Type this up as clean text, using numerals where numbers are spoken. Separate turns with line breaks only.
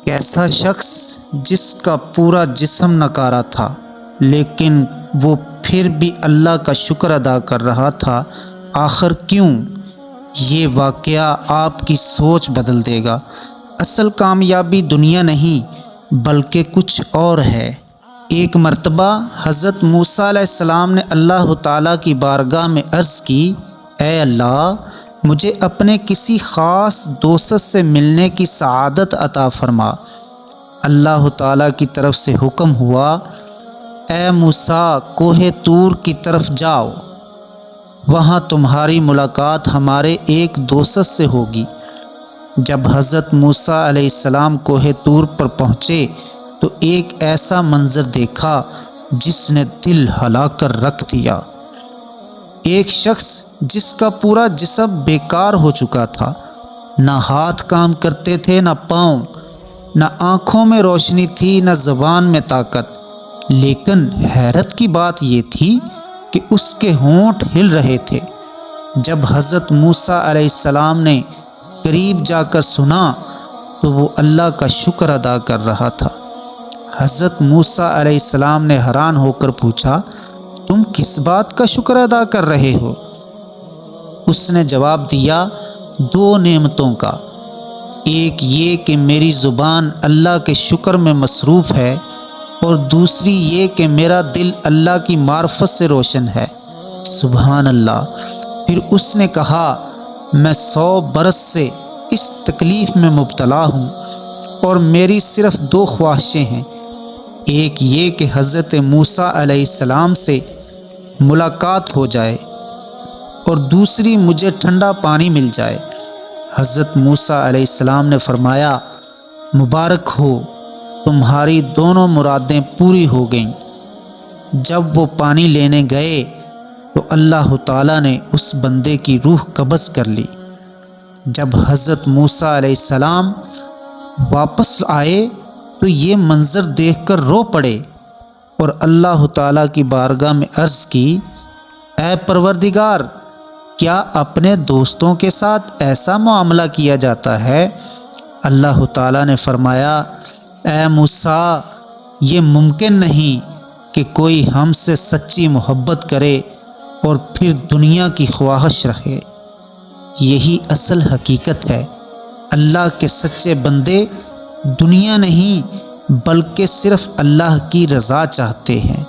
کیسا شخص جس کا پورا جسم نکارا تھا لیکن وہ پھر بھی اللہ کا شکر ادا کر رہا تھا، آخر کیوں؟ یہ واقعہ آپ کی سوچ بدل دے گا۔ اصل کامیابی دنیا نہیں بلکہ کچھ اور ہے۔ ایک مرتبہ حضرت موسیٰ علیہ السلام نے اللہ تعالیٰ کی بارگاہ میں عرض کی، اے اللہ، مجھے اپنے کسی خاص دوست سے ملنے کی سعادت عطا فرما۔ اللہ تعالیٰ کی طرف سے حکم ہوا، اے موسیٰ، کوہ طور کی طرف جاؤ، وہاں تمہاری ملاقات ہمارے ایک دوست سے ہوگی۔ جب حضرت موسیٰ علیہ السلام کوہ طور پر پہنچے تو ایک ایسا منظر دیکھا جس نے دل ہلا کر رکھ دیا۔ ایک شخص جس کا پورا جسم بیکار ہو چکا تھا، نہ ہاتھ کام کرتے تھے نہ پاؤں، نہ آنکھوں میں روشنی تھی نہ زبان میں طاقت، لیکن حیرت کی بات یہ تھی کہ اس کے ہونٹ ہل رہے تھے۔ جب حضرت موسیٰ علیہ السلام نے قریب جا کر سنا تو وہ اللہ کا شکر ادا کر رہا تھا۔ حضرت موسیٰ علیہ السلام نے حیران ہو کر پوچھا، تم کس بات کا شکر ادا کر رہے ہو؟ اس نے جواب دیا، دو نعمتوں کا، ایک یہ کہ میری زبان اللہ کے شکر میں مصروف ہے، اور دوسری یہ کہ میرا دل اللہ کی معرفت سے روشن ہے۔ سبحان اللہ۔ پھر اس نے کہا، میں 100 برس سے اس تکلیف میں مبتلا ہوں اور میری صرف 2 خواہشیں ہیں، ایک یہ کہ حضرت موسیٰ علیہ السلام سے ملاقات ہو جائے اور دوسری مجھے ٹھنڈا پانی مل جائے۔ حضرت موسیٰ علیہ السلام نے فرمایا، مبارک ہو، تمہاری دونوں مرادیں پوری ہو گئیں۔ جب وہ پانی لینے گئے تو اللہ تعالیٰ نے اس بندے کی روح قبض کر لی۔ جب حضرت موسیٰ علیہ السلام واپس آئے تو یہ منظر دیکھ کر رو پڑے اور اللہ تعالیٰ کی بارگاہ میں عرض کی، اے پروردگار، کیا اپنے دوستوں کے ساتھ ایسا معاملہ کیا جاتا ہے؟ اللہ تعالیٰ نے فرمایا، اے موسیٰ، یہ ممکن نہیں کہ کوئی ہم سے سچی محبت کرے اور پھر دنیا کی خواہش رکھے۔ یہی اصل حقیقت ہے۔ اللہ کے سچے بندے دنیا نہیں بلکہ صرف اللہ کی رضا چاہتے ہیں۔